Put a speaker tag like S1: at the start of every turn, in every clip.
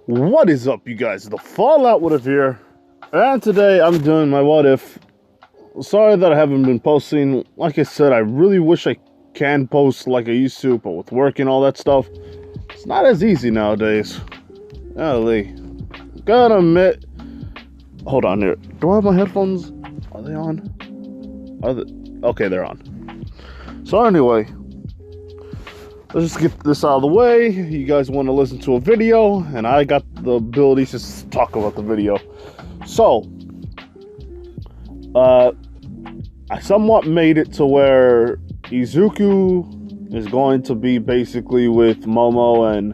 S1: What is up, you guys? The Fallout What If here, and today I'm doing my What If. Sorry that I haven't been posting. Like I said, I really wish I can post like I used to, but with work and all that stuff, it's not as easy nowadays. Golly. Gotta admit. Hold on here. Do I have my headphones? Are they on? Okay, they're on. So anyway, let's just get this out of the way. You guys want to listen to a video, and I got the ability to just talk about the video. So, I somewhat made it to where Izuku is going to be basically with Momo and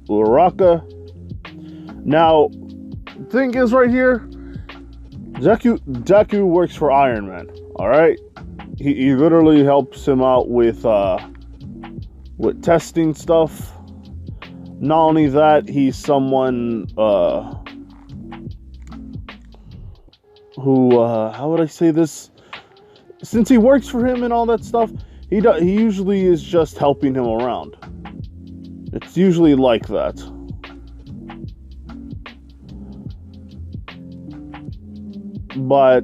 S1: Uraraka. Now, the thing is right here, Deku works for Iron Man, alright? He literally helps him out with testing stuff. Not only that, he's someone who how would I say this? Since he works for him and all that stuff, he usually is just helping him around. It's usually like that. But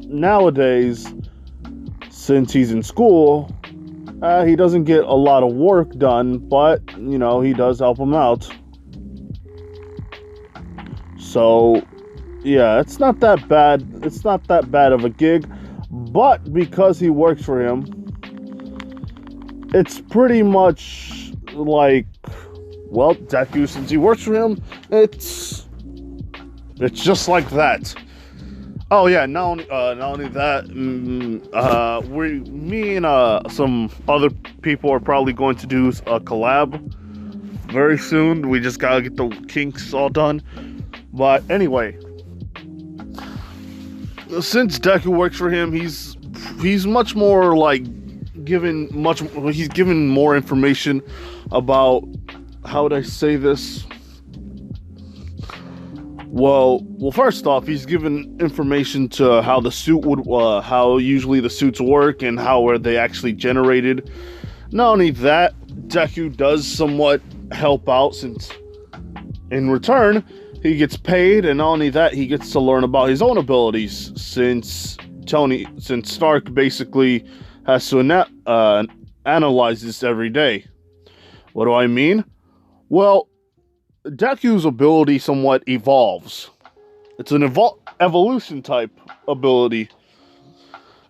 S1: nowadays, since he's in school, he doesn't get a lot of work done, but, you know, he does help him out. So, yeah, it's not that bad. It's not that bad of a gig. But because he works for him, it's pretty much like, well, Deku, since he works for him, it's just like that. Oh yeah, not only that, me and some other people are probably going to do a collab very soon. We just gotta get the kinks all done. But anyway, since Deku works for him, he's much more like he's given more information about, how would I say this? Well, first off, he's given information to how the suit would, how usually the suits work and how are they actually generated. Not only that, Deku does somewhat help out, since in return he gets paid, and not only that, he gets to learn about his own abilities, since Stark basically has to analyze this every day. What do I mean? Well, Deku's ability somewhat evolves. It's an evolution type ability.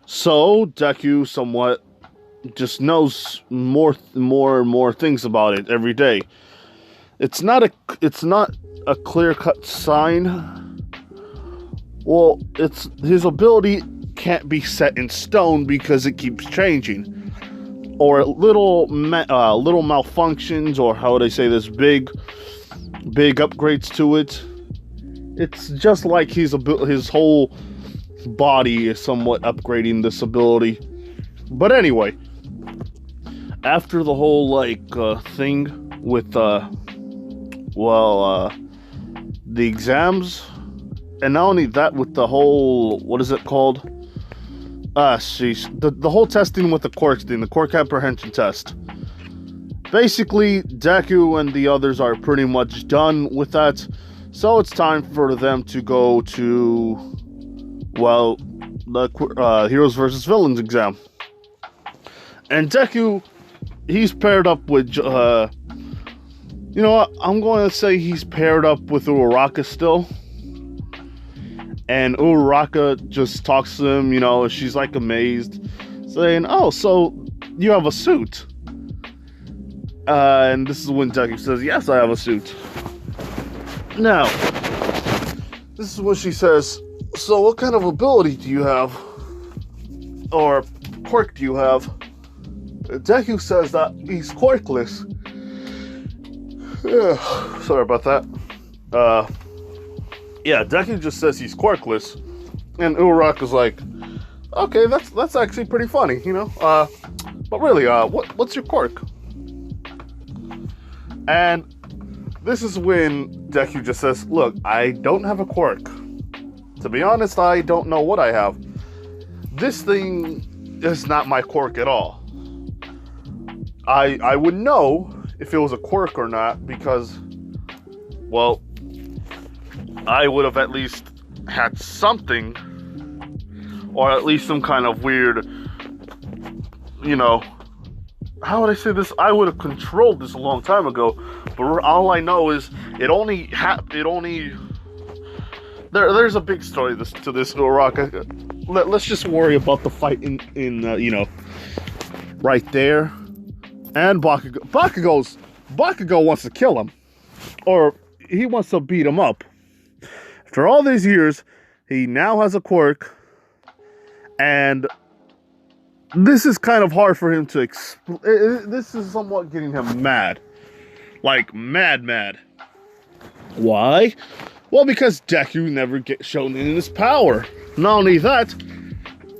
S1: So Deku somewhat just knows more and more things about it every day. It's not a clear-cut sign. Well, his ability can't be set in stone because it keeps changing, or little malfunctions, or how would I say this, big upgrades to it. It's just like his whole body is somewhat upgrading this ability. But anyway, after the whole thing with the exams, and not only that, with the whole, what is it called? The whole testing with the quirks thing, the quirk apprehension test. Basically, Deku and the others are pretty much done with that, so it's time for them to go to, well, the Heroes vs. Villains exam. And Deku, he's paired up with, you know what, I'm going to say he's paired up with Uraraka still. And Uraraka just talks to him, you know, she's like amazed, saying, "Oh, so you have a suit?" And this is when Deku says, "Yes, I have a suit." Now, this is when she says, "So what kind of ability do you have? Or quirk do you have?" Deku says that he's quirkless. Sorry about that. Yeah, Deku just says he's quirkless. And Uraraka's like, "Okay, that's actually pretty funny, you know? But really, what's your quirk?" And this is when Deku just says, "Look, I don't have a quirk. To be honest, I don't know what I have. This thing is not my quirk at all. I would know if it was a quirk or not, because well, I would have at least had something, or at least some kind of weird, how would I say this? I would have controlled this a long time ago, but all I know is there's a big story to this Rock. Let's just worry about the fight in right there. And Bakugo wants to kill him, or he wants to beat him up. After all these years, he now has a quirk, and this is kind of hard for him to explain. This is somewhat getting him mad. Like, mad. Why? Well, because Deku never gets shown in his power. Not only that,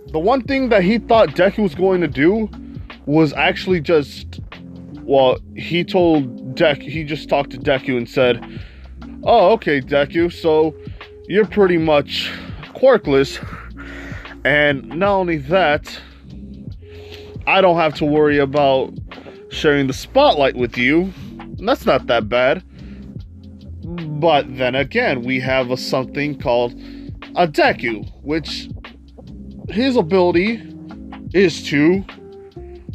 S1: the one thing that he thought Deku was going to do was actually just... Well, he just talked to Deku and said, "Oh, okay, Deku, so you're pretty much quirkless. And not only that, I don't have to worry about sharing the spotlight with you. And that's not that bad. But then again, we have something called a Deku, which his ability is to,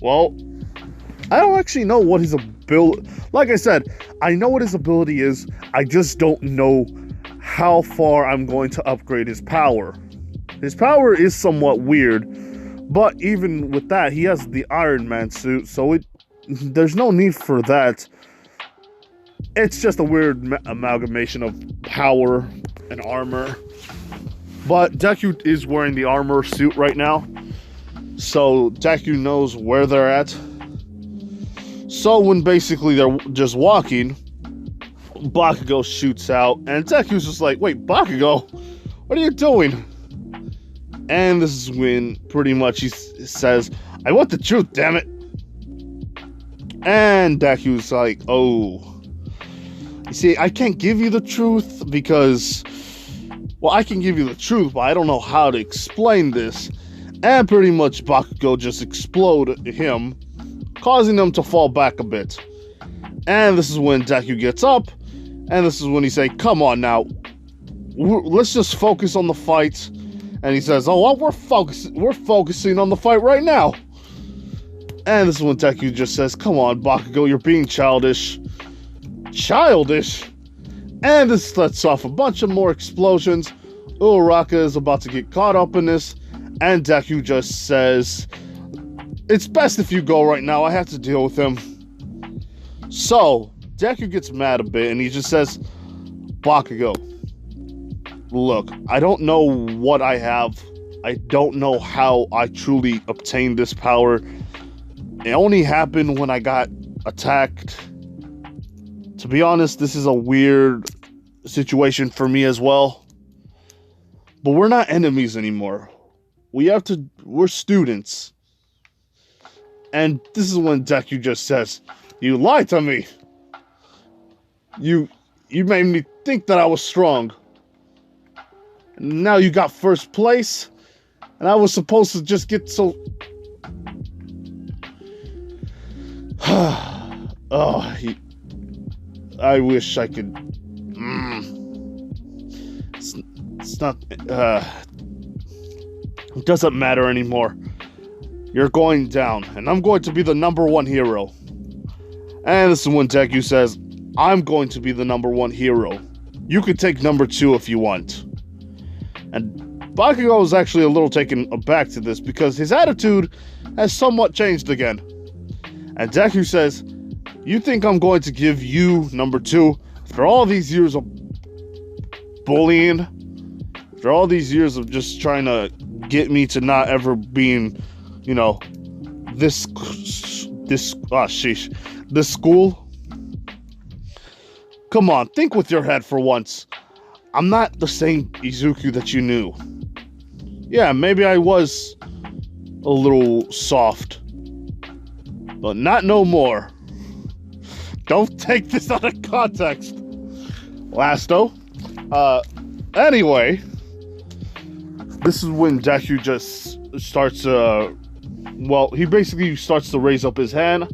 S1: well, I don't actually know what his ability... Like I said, I know what his ability is. I just don't know how far I'm going to upgrade his power. His power is somewhat weird, but even with that, he has the Iron Man suit, so there's no need for that. It's just a weird amalgamation of power and armor. But Deku is wearing the armor suit right now, so Deku knows where they're at. So when basically they're just walking, Bakugo shoots out, and Deku's just like, "Wait, Bakugo, what are you doing?" And this is when pretty much he says, "I want the truth, damn it." And Deku's like, "Oh, you see, I can't give you the truth because, well, I can give you the truth, but I don't know how to explain this." And pretty much Bakugo just exploded him, causing him to fall back a bit. And this is when Deku gets up, and this is when he say, "Come on now, let's just focus on the fight." And he says, "Oh, well, we're focusing on the fight right now." And this is when Deku just says, "Come on, Bakugo, you're being childish." Childish? And this lets off a bunch of more explosions. Uraraka is about to get caught up in this, and Deku just says, "It's best if you go right now, I have to deal with him." So, Deku gets mad a bit, and he just says, "Bakugo, look, I don't know what I have. I don't know how I truly obtained this power. It only happened when I got attacked. To be honest, this is a weird situation for me as well. But we're not enemies anymore. We're students." And this is when Deku just says, "You lied to me. You made me think that I was strong. Now you got first place, and I was supposed to just get so..." I wish I could... It's not... It doesn't matter anymore. You're going down, and I'm going to be the #1 hero. And this is when Deku says, "I'm going to be the #1 hero. You can take #2 if you want." And Bakugo is actually a little taken aback to this because his attitude has somewhat changed again. And Deku says, "You think I'm going to give you #2 after all these years of bullying? After all these years of just trying to get me to not ever being, this school? Come on, think with your head for once. I'm not the same Izuku that you knew. Yeah, maybe I was a little soft, but not no more. Don't take this out of context, Lasto." Anyway, this is when Deku just starts he basically starts to raise up his hand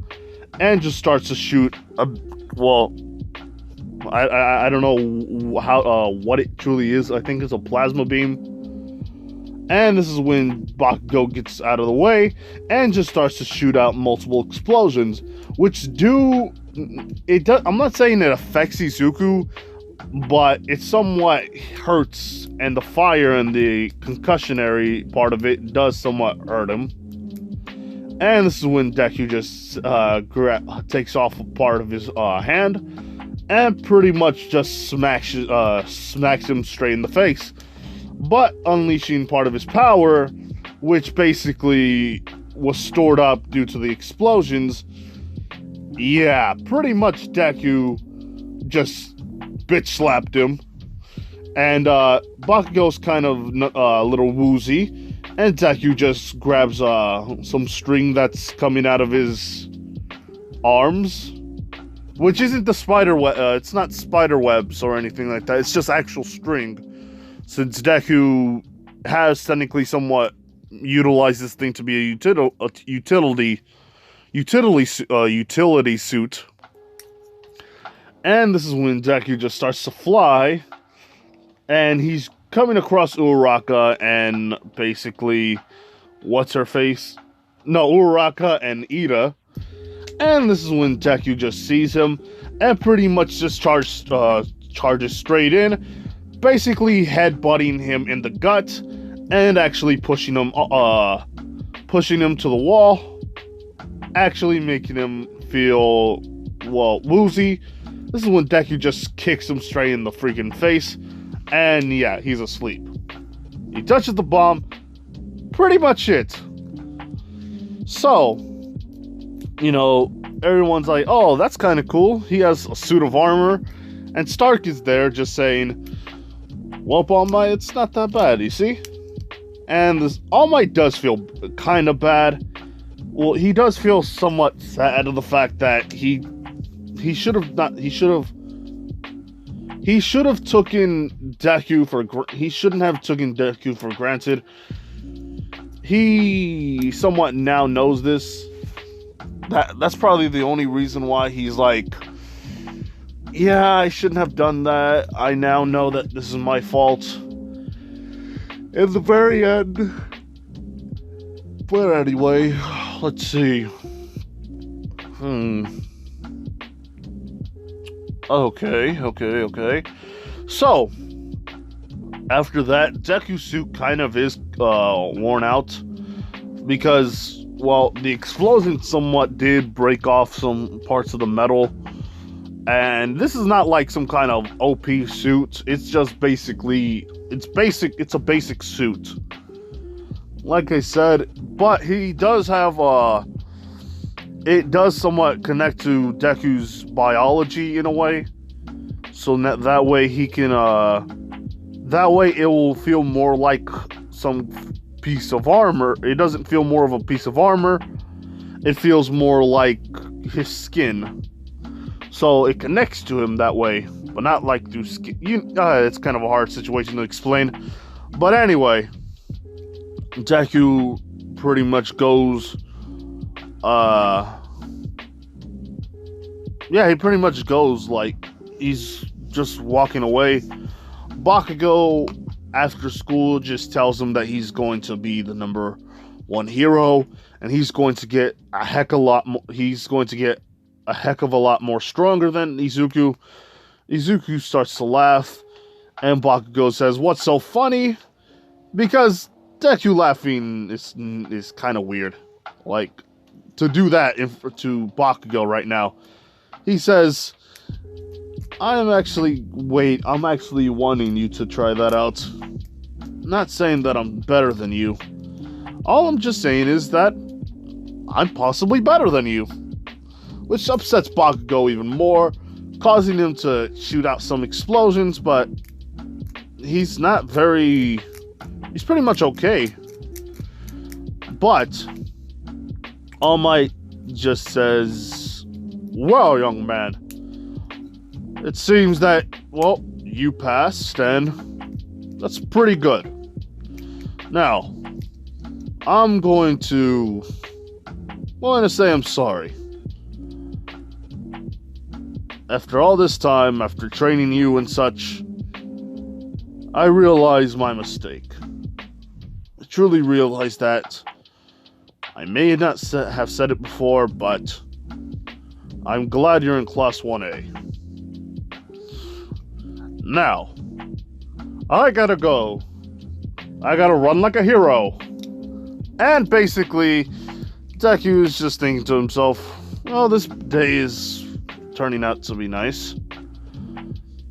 S1: and just starts to shoot I don't know how what it truly is. I think it's a plasma beam. And this is when Bakugo gets out of the way and just starts to shoot out multiple explosions, which I'm not saying it affects Izuku, but it somewhat hurts, and the fire and the concussionary part of it does somewhat hurt him. And this is when Deku just takes off a part of his hand and pretty much just smacks him straight in the face, but unleashing part of his power, which basically was stored up due to the explosions. Yeah, pretty much Deku just bitch slapped him, and Bakugo's kind of a little woozy, and Deku just grabs some string that's coming out of his arms, which isn't the spider web. It's not spider webs or anything like that. It's just actual string, since Deku has technically somewhat utilized this thing to be a utility suit. And this is when Deku just starts to fly, and he's coming across Uraraka and basically Uraraka and Ida. And this is when Deku just sees him and pretty much just charges straight in, basically headbutting him in the gut and actually pushing him to the wall, actually making him feel, well, woozy. This is when Deku just kicks him straight in the freaking face, and yeah, he's asleep. He touches the bomb, pretty much it. So, everyone's like, oh, that's kind of cool. He has a suit of armor, and Stark is there just saying, well, All Might, it's not that bad, you see? And this All Might does feel kind of bad. Well, he does feel somewhat sad of the fact that he should have taken Deku for granted. He somewhat now knows this. That's probably the only reason why he's like, yeah, I shouldn't have done that. I now know that this is my fault. In the very end. But anyway, let's see. Okay. So, after that, Deku's suit kind of is worn out because, well, the explosion somewhat did break off some parts of the metal. And this is not like some kind of OP suit. It's just it's a basic suit. Like I said, but he does have it does somewhat connect to Deku's biology in a way. So that way he can that way it will feel more like some piece of armor. It doesn't feel more of a piece of armor. It feels more like his skin. So it connects to him that way, but not like through skin. It's kind of a hard situation to explain. But anyway, Deku pretty much goes, he pretty much goes like he's just walking away. Bakugo, after school, just tells him that he's going to be the number one hero, and he's going to get a heck of a lot more stronger than Izuku. Izuku starts to laugh, and Bakugo says, "What's so funny?" Because Deku laughing is kind of weird. Like, to do that to Bakugo right now. He says, I'm actually wanting you to try that out. Not saying that I'm better than you. All I'm just saying is that I'm possibly better than you." Which upsets Bakugo even more, causing him to shoot out some explosions, but he's pretty much okay. But All Might just says, "Well, young man, it seems that, well, you passed, and that's pretty good. Now, I'm going to say I'm sorry. after all this time, after training you and such, I realize my mistake. I truly realize that. I may not have said it before, but I'm glad you're in Class 1A. Now, I gotta go. I gotta run like a hero. And basically, Deku is just thinking to himself, well, this day is turning out to be nice.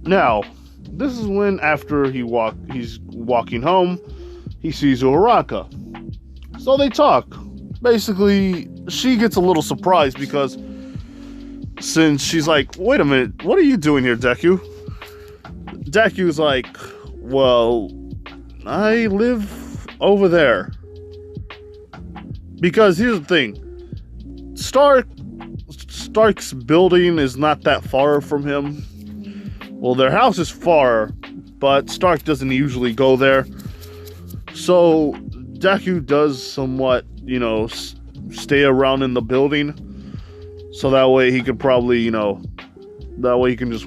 S1: Now, this is when after he's walking home, he sees Uraraka. So they talk. Basically, she gets a little surprised because since she's like, wait a minute, what are you doing here, Deku? Deku's like, well, I live over there. Because here's the thing. Stark's building is not that far from him. Well, their house is far, but Stark doesn't usually go there. So Deku does somewhat, stay around in the building. So that way he could probably, that way he can just,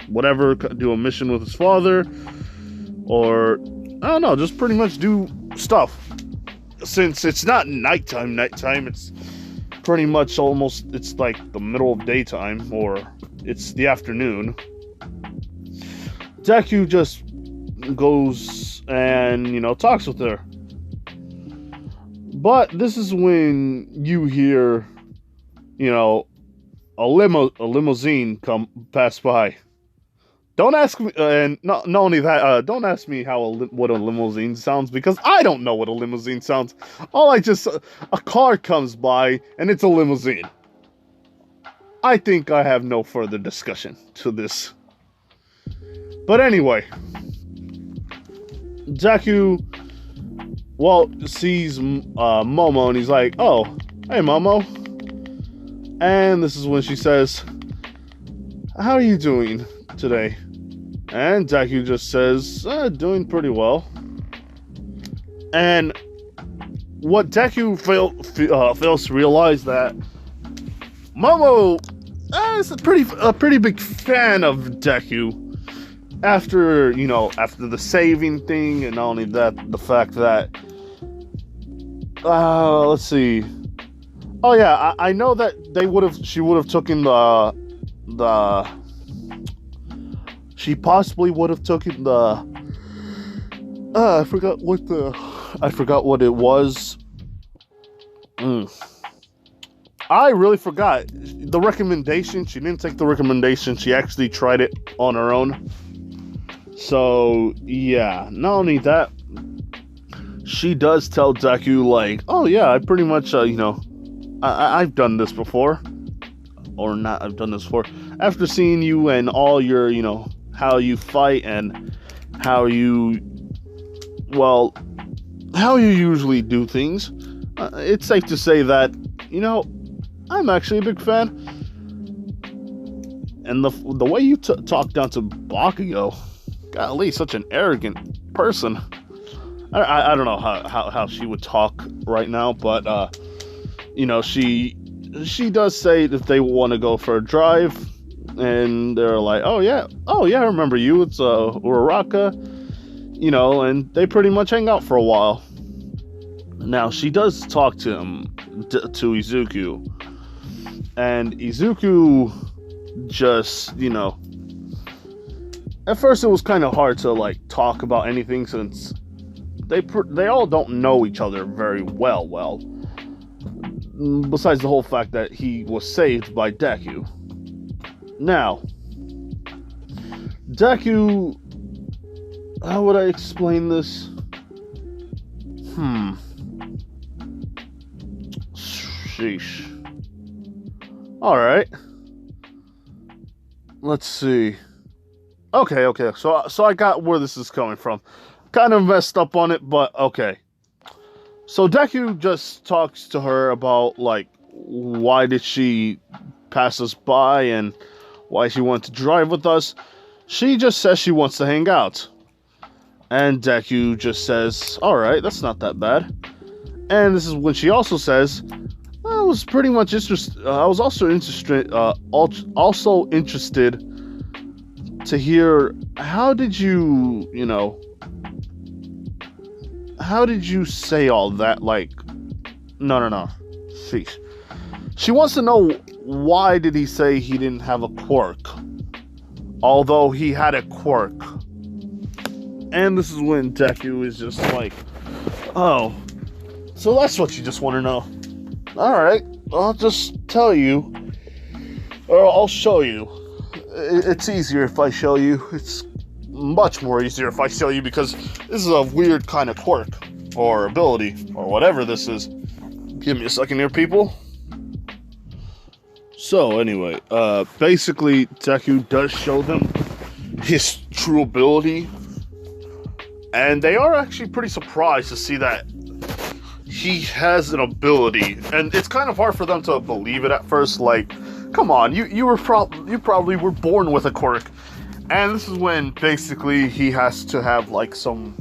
S1: whatever, do a mission with his father. Or, I don't know, just pretty much do stuff. Since it's not nighttime, it's pretty much almost, it's like the middle of daytime, or it's the afternoon. Deku just goes and, talks with her. But this is when you hear, a limousine pass by. Don't ask me, and not only that, don't ask me what a limousine sounds, because I don't know what a limousine sounds. A car comes by, and it's a limousine. I think I have no further discussion to this. But anyway, Deku, sees Momo, and he's like, oh, hey, Momo. And this is when she says, how are you doing today? And Deku just says, doing pretty well. And what Deku fails to realize that Momo is a pretty big fan of Deku. After the saving thing, and not only that, the fact that let's see. Oh yeah, I know that she would have taken she possibly would have taken the I forgot what it was. I really forgot the recommendation. She didn't take the recommendation. She actually tried it on her own. So yeah, not only that, she does tell Deku like, oh yeah, I pretty much I've done this before, or not. I've done this before. After seeing you and all your how you fight and how you usually do things, it's safe to say that I'm actually a big fan. And the way you talk down to Bakugo, golly, such an arrogant person. I don't know how she would talk right now, but she does say that they want to go for a drive, and they're like, oh yeah, I remember you. It's Uraraka, and they pretty much hang out for a while. Now she does talk to Izuku, and Izuku just at first it was kind of hard to talk about anything, since they all don't know each other very well. Besides the whole fact that he was saved by Deku. Now, Deku, how would I explain this? Sheesh. Alright. Let's see. Okay. So I got where this is coming from. Kind of messed up on it, but okay. So Deku just talks to her about why did she pass us by and why she wanted to drive with us. She just says she wants to hang out. And Deku just says, alright, that's not that bad. And this is when she also says, I was pretty much interested. I was also interested. Also interested to hear how did you, how did you say all that? Like, no. She wants to know why did he say he didn't have a quirk, although he had a quirk. And this is when Deku is just like, oh, so that's what you just want to know. Alright, I'll just tell you, or I'll show you. It's easier if I show you. It's much more easier if I show you, because this is a weird kind of quirk, or ability, or whatever this is. Give me a second here, people. So, anyway, basically, Deku does show them his true ability, and they are actually pretty surprised to see that he has an ability, and it's kind of hard for them to believe it at first. Like, come on, you probably were born with a quirk. And this is when basically he has to have some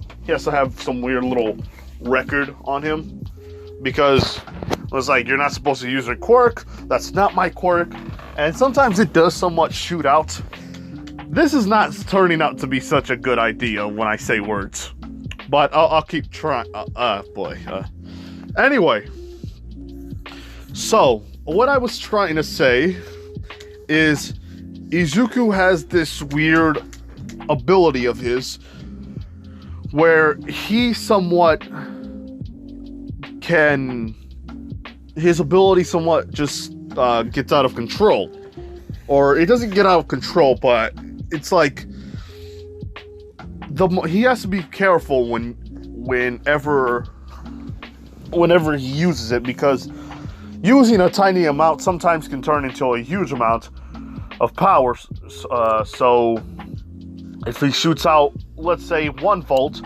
S1: weird little record on him, because it's like, you're not supposed to use a quirk. That's not my quirk. And sometimes it does somewhat shoot out. This is not turning out to be such a good idea when I say words, but I'll keep trying. Anyway, so what I was trying to say is Izuku has this weird ability of his where he somewhat his ability somewhat just gets out of control. Or it doesn't get out of control, but it's like he has to be careful whenever he uses it, because using a tiny amount sometimes can turn into a huge amount of power. So if he shoots out, let's say 1 volt,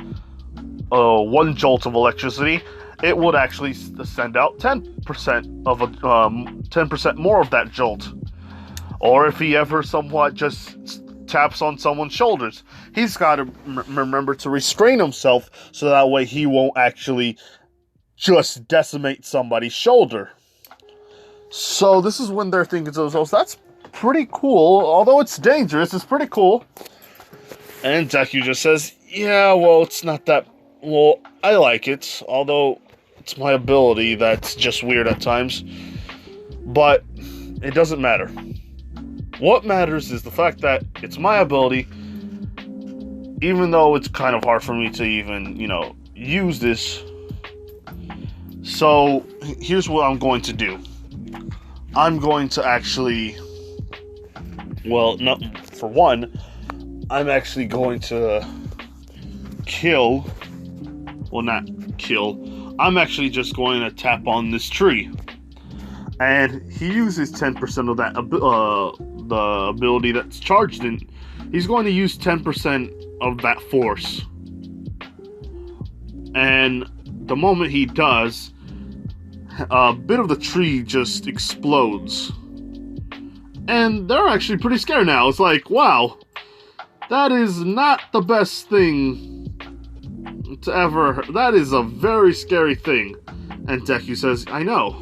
S1: 1 jolt of electricity, it would actually send out 10% of 10% more of that jolt. Or if he ever somewhat just taps on someone's shoulders, he's got to remember to restrain himself, so that way he won't actually just decimate somebody's shoulder. So this is when they're thinking to themselves, that's pretty cool, although it's dangerous, it's pretty cool. And Deku just says, yeah, well, it's not that, well, I like it, although it's my ability that's just weird at times. But it doesn't matter. What matters is the fact that it's my ability, even though it's kind of hard for me to even, use this. So, here's what I'm going to do. I'm going to actually, well, for one, I'm actually going to I'm actually just going to tap on this tree. And he uses 10% of that, the ability that's charged in. He's going to use 10% of that force. And the moment he does, a bit of the tree just explodes. And they're actually pretty scared now. It's like, wow, that is not the best thing to ever. That is a very scary thing. And Deku says, I know,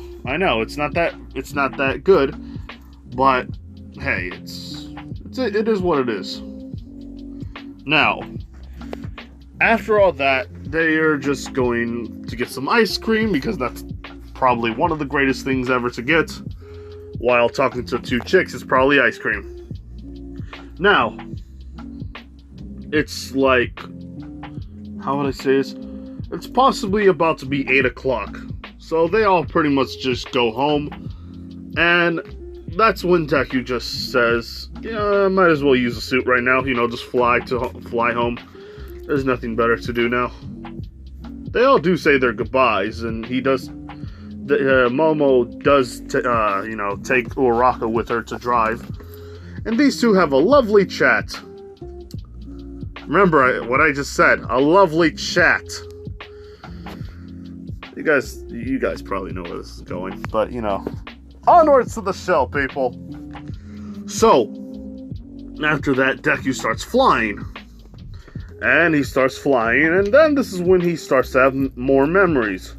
S1: it's not that good, but hey, it is what it is. Now, after all that, they are just going to get some ice cream, because that's probably one of the greatest things ever to get while talking to 2 chicks, is probably ice cream. Now, it's like, how would I say this? It's possibly about to be 8 o'clock. So they all pretty much just go home. And that's when Deku just says, yeah, I might as well use a suit right now. Just fly home. There's nothing better to do now. They all do say their goodbyes, and he does. Momo does, take Uraraka with her to drive, and these two have a lovely chat. Remember what I just said, a lovely chat. You guys probably know where this is going, but onwards to the show, people. So, after that, Deku starts flying. And he starts flying, and then this is when he starts to have more memories.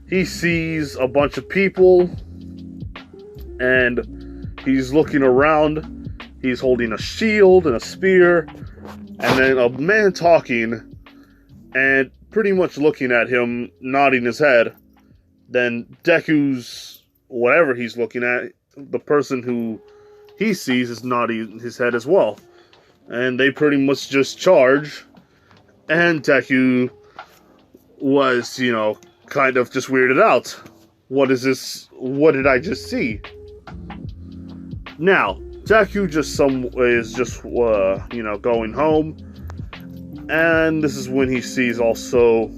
S1: he sees a bunch of people, and he's looking around. He's holding a shield and a spear, and then a man talking, and pretty much looking at him, nodding his head. Then Deku's, whatever he's looking at, the person who he sees is nodding his head as well. And they pretty much just charge, and Deku was, kind of just weirded out. What is this? What did I just see? Now, Deku is just going home, and this is when he sees also,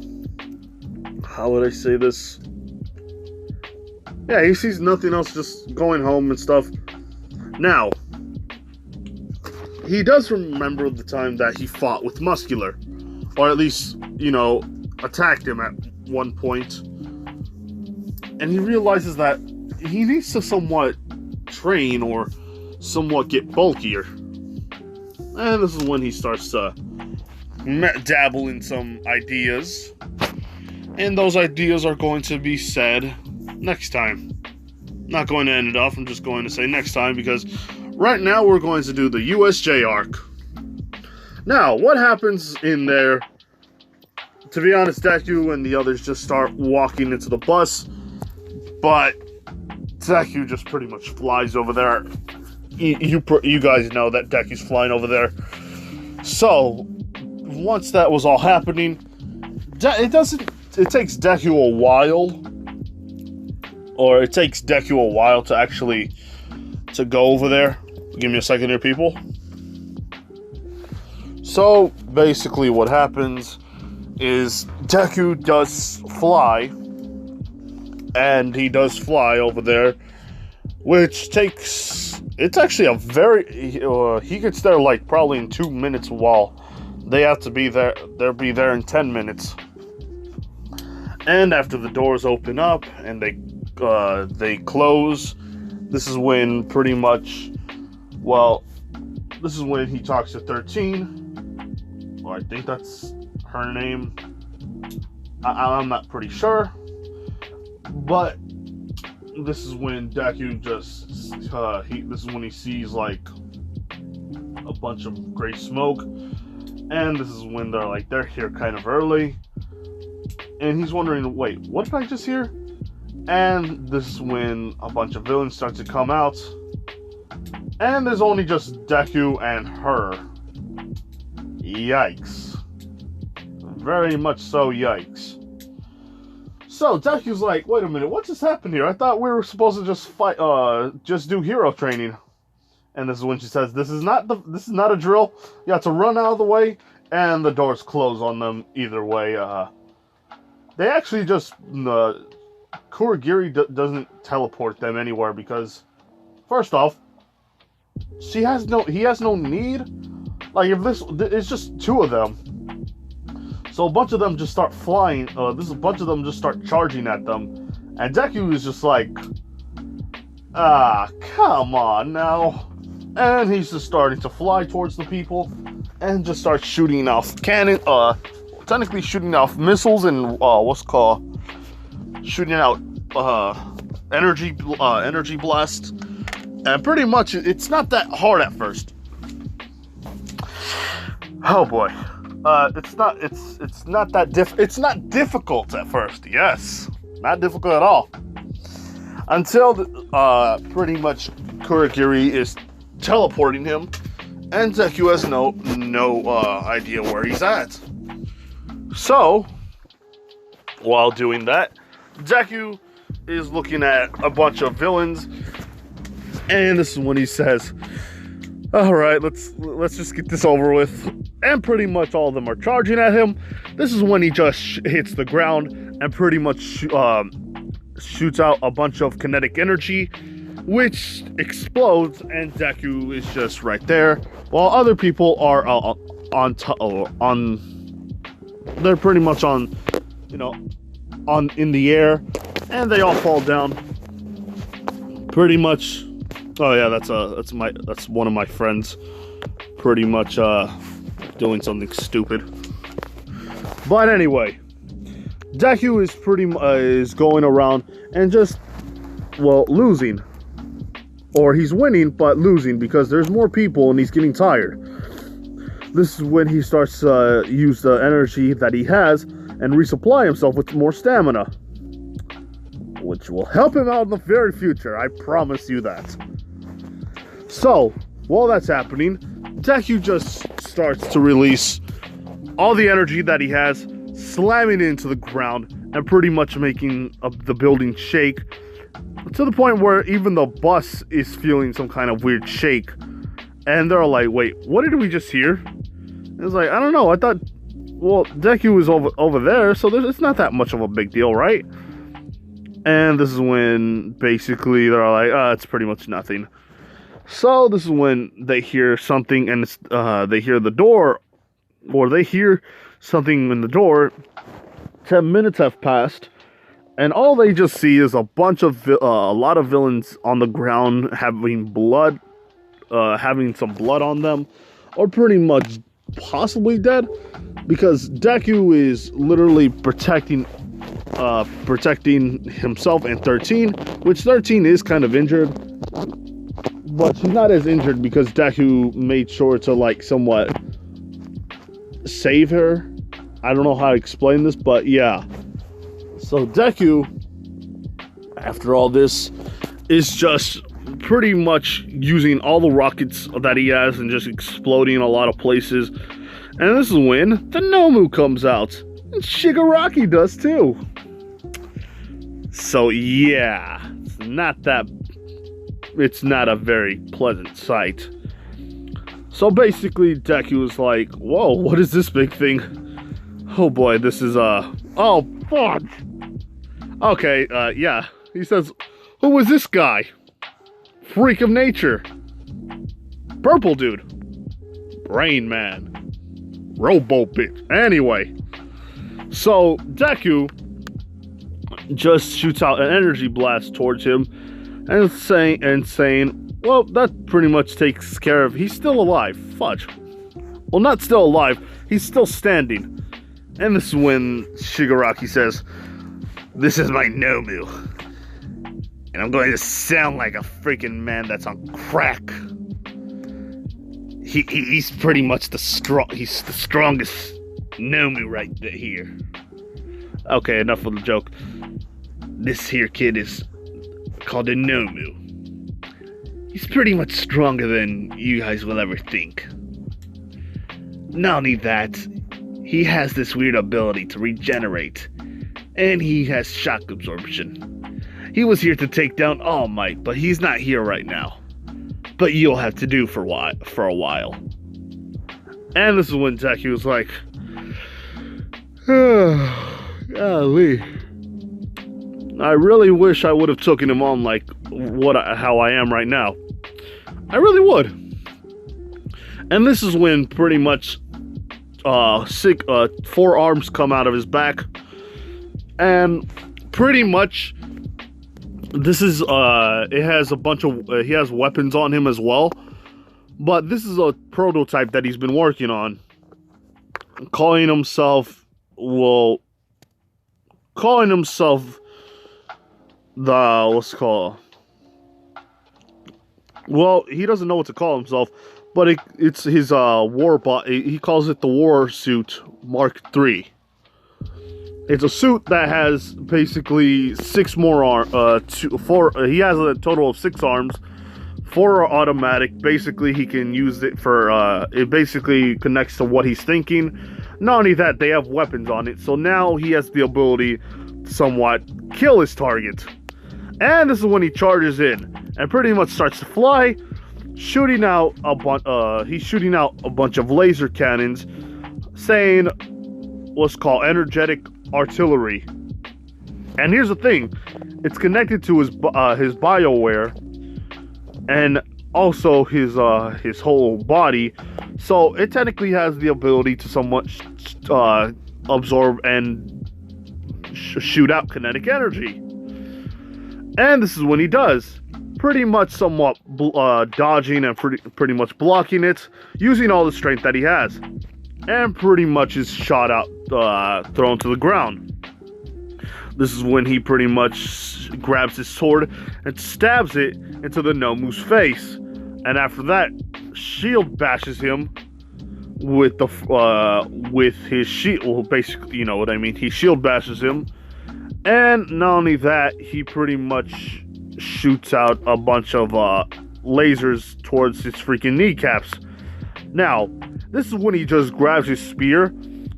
S1: how would I say this? Yeah, he sees nothing else, just going home and stuff. Now, he does remember the time that he fought with Muscular, or at least, attacked him at one point, and he realizes that he needs to somewhat train or somewhat get bulkier. And this is when he starts to dabble in some ideas, and those ideas are going to be said next time. Not going to end it off, I'm just going to say next time, because right now we're going to do the USJ arc. Now, what happens in there? To be honest, Deku and the others just start walking into the bus, but Deku just pretty much flies over there. You guys know that Deku's flying over there. So, once that was all happening, it takes Deku a while, or it takes Deku a while to actually go over there. Give me a second here, people. So, basically what happens is Deku does fly, and he does fly over there, which takes, it's actually a very, he gets there like probably in 2 minutes, while they have to be there, they'll be there in 10 minutes. And after the doors open up and they close, this is when pretty much, this is when he talks to 13, or I think that's her name. I'm not pretty sure, but this is when Deku just, this is when he sees like a bunch of gray smoke, and this is when they're here kind of early, and he's wondering, wait, what did I just hear? And this is when a bunch of villains start to come out, and there's only just Deku and her. Yikes. Very much so, yikes. So Deku's like, wait a minute, what just happened here? I thought we were supposed to just fight, just do hero training. And this is when she says, this is not a drill. You have to run out of the way, and the doors close on them either way. They actually just, Kurogiri doesn't teleport them anywhere, because first off, he has no need. Like, if it's just two of them. So a bunch of them just start flying, a bunch of them just start charging at them. And Deku is just like, come on now. And he's just starting to fly towards the people and just start shooting off technically shooting off missiles and, shooting out, energy blast. And pretty much, it's not that hard at first. Oh boy. It's not difficult at first. Yes, not difficult at all. Until pretty much Kurogiri is teleporting him, and Deku has no idea where he's at. So, while doing that, Deku is looking at a bunch of villains, and this is when he says, alright, let's just get this over with. And pretty much all of them are charging at him. This is when he just hits the ground and pretty much shoots out a bunch of kinetic energy, which explodes, and Deku is just right there, while other people are they're pretty much in the air, and they all fall down. Pretty much. Oh yeah, that's one of my friends, pretty much doing something stupid. But anyway, Deku is going around and just, well, losing. Or he's winning, but losing because there's more people and he's getting tired. This is when he starts to use the energy that he has and resupply himself with more stamina, which will help him out in the very future. I promise you that. So, while that's happening, Deku just starts to release all the energy that he has, slamming it into the ground and pretty much making the building shake, to the point where even the bus is feeling some kind of weird shake. And they're like, wait, what did we just hear? And it's like, I don't know. I thought, well, Deku was over there, so it's not that much of a big deal, right? And this is when basically they're like, it's pretty much nothing. So this is when they hear something, and they hear the door, or they hear something in the door. 10 minutes have passed. And all they just see is a lot of villains on the ground having blood, having some blood on them, or pretty much possibly dead, because Deku is literally protecting himself and 13, which 13 is kind of injured, but she's not as injured because Deku made sure to like somewhat save her. I don't know how to explain this, but yeah. So Deku, after all this, is just pretty much using all the rockets that he has and just exploding in a lot of places. And this is when the Nomu comes out. And Shigaraki does too. So yeah, it's not a very pleasant sight. So basically Deku is like, whoa, what is this big thing? Oh boy, this is oh fuck. Okay, yeah. He says, who was this guy? Freak of nature. Purple dude. Brain man. Robo bitch. Anyway. So, Deku just shoots out an energy blast towards him and saying, well, that pretty much takes care of, he's still alive. Fudge. Well, not still alive. He's still standing. And this is when Shigaraki says, this is my Nomu, and I'm going to sound like a freaking man that's on crack. He's pretty much he's the strongest Nomu right here. Okay, enough of the joke. This here kid is called a Nomu. He's pretty much stronger than you guys will ever think. Not only that, he has this weird ability to regenerate. And he has shock absorption. He was here to take down All Might, but he's not here right now. But you'll have to do for a while. And this is when Deku was like, golly. I really wish I would have taken him on like how I am right now. I really would. And this is when pretty much 4 arms come out of his back. And pretty much, this is, it has a bunch of, he has weapons on him as well. But this is a prototype that he's been working on. Calling himself the, what's it called? Well, he doesn't know what to call himself. But it's his, war bot, he calls it the War Suit Mark III. It's a suit that has basically 6 more he has a total of 6 arms. 4 are automatic. Basically, he can use it for, it basically connects to what he's thinking. Not only that, they have weapons on it. So now he has the ability to somewhat kill his target. And this is when he charges in and pretty much starts to fly, shooting out he's shooting out a bunch of laser cannons, saying what's called energetic artillery. And here's the thing, it's connected to his BioWare and also his whole body, so it technically has the ability to somewhat absorb and shoot out kinetic energy. And this is when he does, pretty much somewhat dodging and pretty much blocking it, using all the strength that he has. And pretty much is shot out, thrown to the ground. This is when he pretty much grabs his sword and stabs it into the Nomu's face. And after that, shield bashes him with his shield. Well, basically, you know what I mean. He shield bashes him. And not only that, he pretty much shoots out a bunch of lasers towards his freaking kneecaps. Now, this is when he just grabs his spear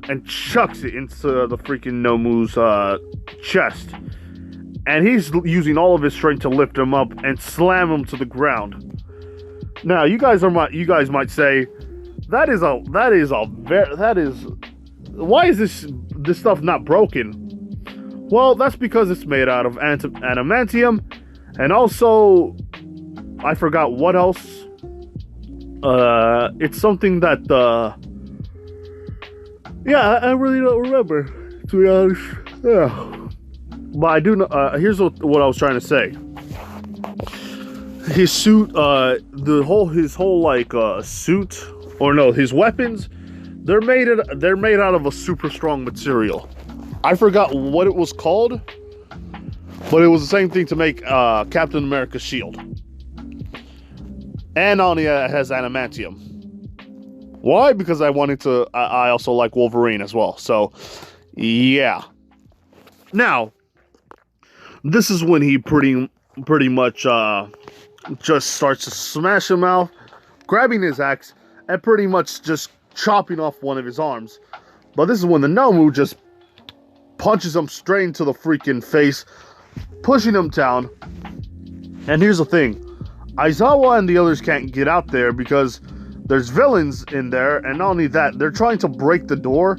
S1: and chucks it into the freaking Nomu's chest. And he's using all of his strength to lift him up and slam him to the ground. Now, you guys might say, why is this stuff not broken? Well, that's because it's made out of adamantium, and also, I forgot what else. It's something that, I really don't remember, to be honest. Yeah. But I do know, here's what I was trying to say. His suit, his whole suit, or no, his weapons, they're made out of a super strong material. I forgot what it was called, but it was the same thing to make Captain America's shield. And not only it has adamantium. Why? Because I also like Wolverine as well. So, yeah. Now, this is when he pretty much just starts to smash him out, grabbing his axe, and pretty much just chopping off one of his arms. But this is when the Nomu just punches him straight into the freaking face, pushing him down. And here's the thing. Aizawa and the others can't get out there because there's villains in there, and not only that, they're trying to break the door.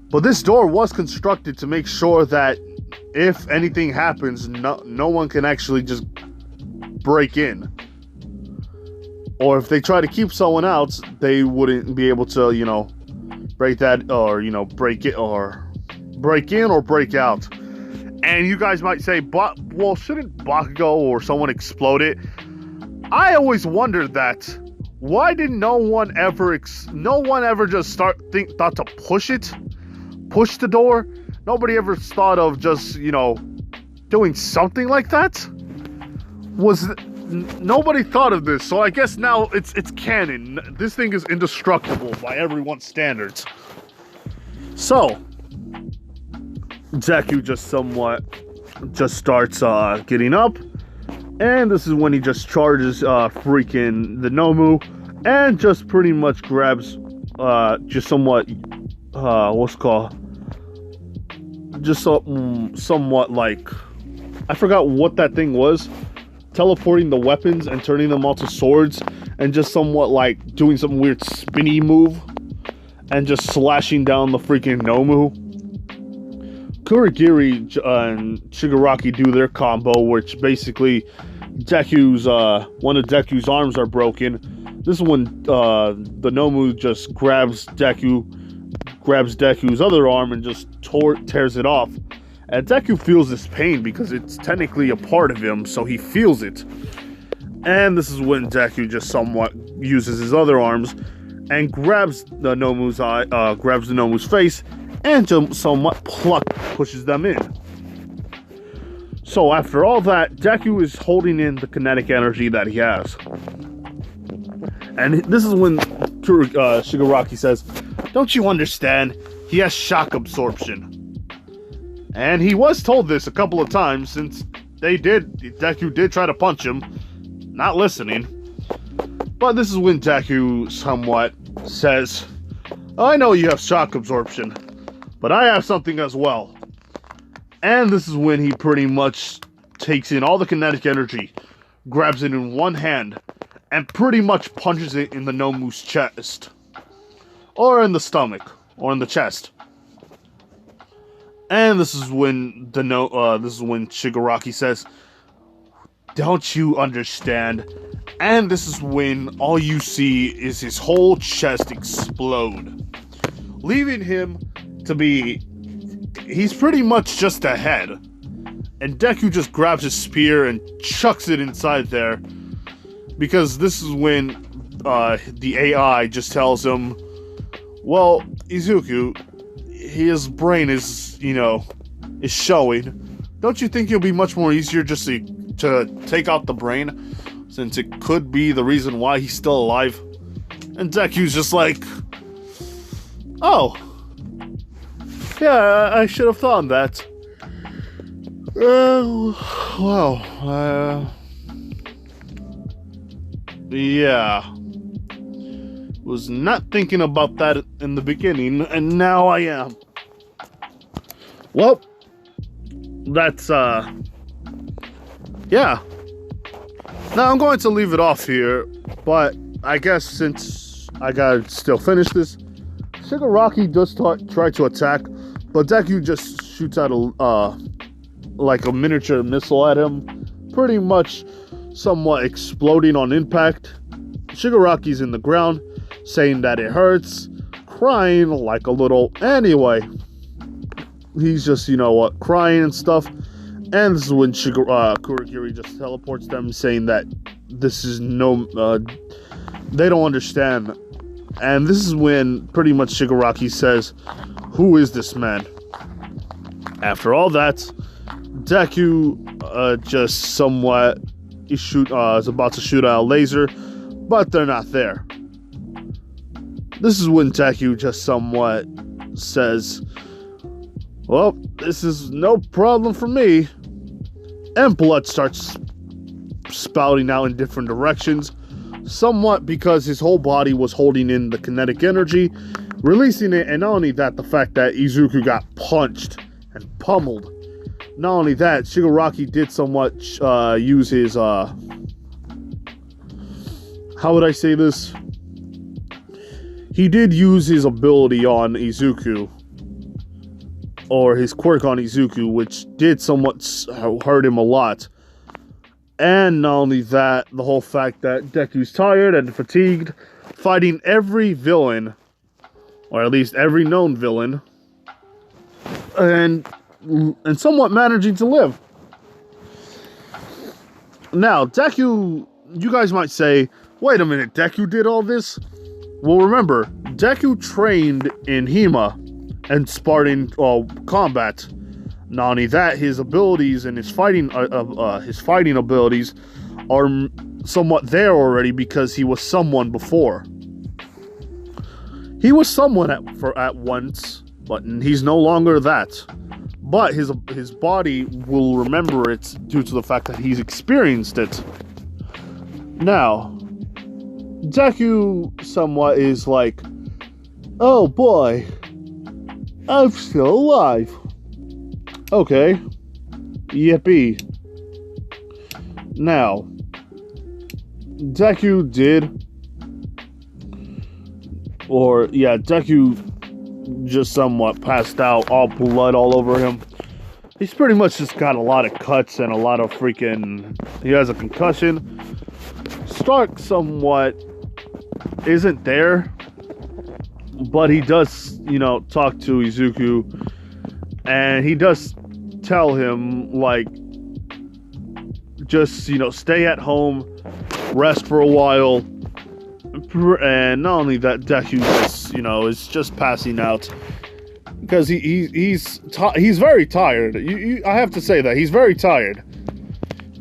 S1: But this door was constructed to make sure that if anything happens, no one can actually just break in. Or if they try to keep someone out, they wouldn't be able to, break that, or, break it, or break in or break out. And you guys might say, well, shouldn't Bakugo or someone explode it? I always wondered that. Why did no one ever just thought to push the door? Nobody ever thought of just, doing something like that? Nobody thought of this, so I guess now it's canon. This thing is indestructible by everyone's standards. So, Deku just starts getting up, and this is when he just charges freaking the Nomu, and just pretty much grabs somewhat like, I forgot what that thing was, teleporting the weapons and turning them all to swords, and just somewhat like doing some weird spinny move and just slashing down the freaking Nomu. Kurogiri and Shigaraki do their combo, which basically one of Deku's arms are broken. This is when the Nomu just grabs Deku's other arm and just tears it off. And Deku feels this pain because it's technically a part of him, so he feels it. And this is when Deku just somewhat uses his other arms and grabs the Nomu's face, and somewhat pushes them in. So after all that, Deku is holding in the kinetic energy that he has. And this is when Shigaraki says, "Don't you understand? He has shock absorption." And he was told this a couple of times, since Deku did try to punch him, not listening. But this is when Deku somewhat says, "I know you have shock absorption, but I have something as well." And this is when he pretty much takes in all the kinetic energy, grabs it in one hand, and pretty much punches it in the Nomu's chest. Or in the stomach, or in the chest. And this is when Shigaraki says, "Don't you understand?" And this is when all you see is his whole chest explode, leaving him to be, he's pretty much just a head. And Deku just grabs his spear and chucks it inside there, because this is when the AI just tells him, "Well, Izuku, his brain is, is showing, don't you think it'll be much more easier just to take out the brain, since it could be the reason why he's still alive? And Deku's just like, oh, yeah, I should have thought that. Yeah. Was not thinking about that in the beginning, and now I am. Well, that's, yeah. Now I'm going to leave it off here, but I guess since I gotta still finish this, Shigaraki does try to attack, but Deku just shoots out like a miniature missile at him, pretty much somewhat exploding on impact. Shigaraki's in the ground, saying that it hurts, crying like a little. Anyway, he's just, crying and stuff. And this is when Kurogiri just teleports them, saying that this is they don't understand. And this is when pretty much Shigaraki says, "Who is this man?" After all that, Deku just somewhat is about to shoot out a laser, but they're not there. This is when Deku just somewhat says, "Well, this is no problem for me." And blood starts spouting out in different directions, somewhat because his whole body was holding in the kinetic energy, releasing it. And not only that, the fact that Izuku got punched and pummeled. Not only that, Shigaraki did somewhat use his, how would I say this? He did use his ability on Izuku, or his quirk on Izuku, which did somewhat hurt him a lot. And not only that, the whole fact that Deku's tired and fatigued, fighting every villain, or at least every known villain, and somewhat managing to live. Now, Deku, you guys might say, wait a minute, Deku did all this? Well, remember, Deku trained in Hima and Spartan combat. Not only that, his abilities and his fighting abilities are somewhat there already because he was someone before. He was someone at once, but he's no longer that. But his body will remember it due to the fact that he's experienced it. Now, Deku somewhat is like, oh boy, I'm still alive. Okay. Yippee. Now, Deku just somewhat passed out, all blood all over him. He's pretty much just got a lot of cuts and a lot of he has a concussion. Stark somewhat isn't there, but he does, talk to Izuku, and he does tell him, like, just, stay at home, rest for a while. And not only that, Deku just, is just passing out because he's very tired. I have to say that he's very tired.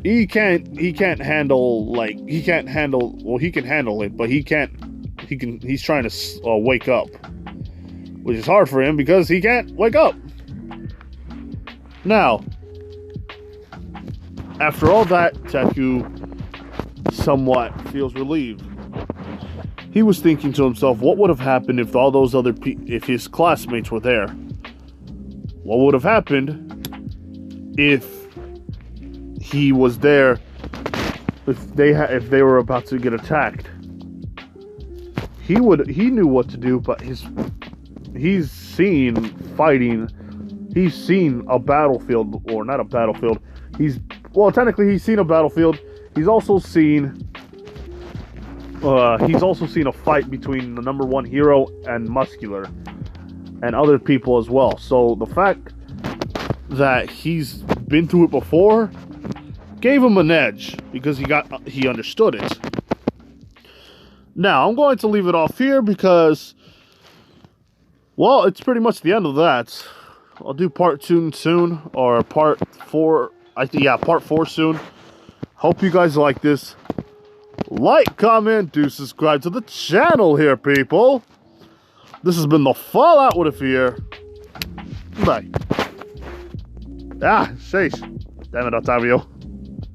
S1: He can't handle, like, he can handle it, but he's trying to wake up, which is hard for him because he can't wake up. Now, after all that, Deku somewhat feels relieved. He was thinking to himself, what would have happened if all those if his classmates were there? What would have happened if he was there, if they were about to get attacked? He knew what to do, but he's seen fighting. He's seen a battlefield, or not a battlefield. Technically he's seen a battlefield. He's also seen a fight between the number one hero and Muscular and other people as well. So the fact that he's been through it before gave him an edge because he understood it. Now I'm going to leave it off here because, well, it's pretty much the end of that. I'll do part 2 soon, or part 4. I think, yeah, part 4 soon. Hope you guys like this. Like, comment, do subscribe to the channel here, people. This has been the Fallout with a Fear. Bye. Ah, sheesh. Damn it, Octavio.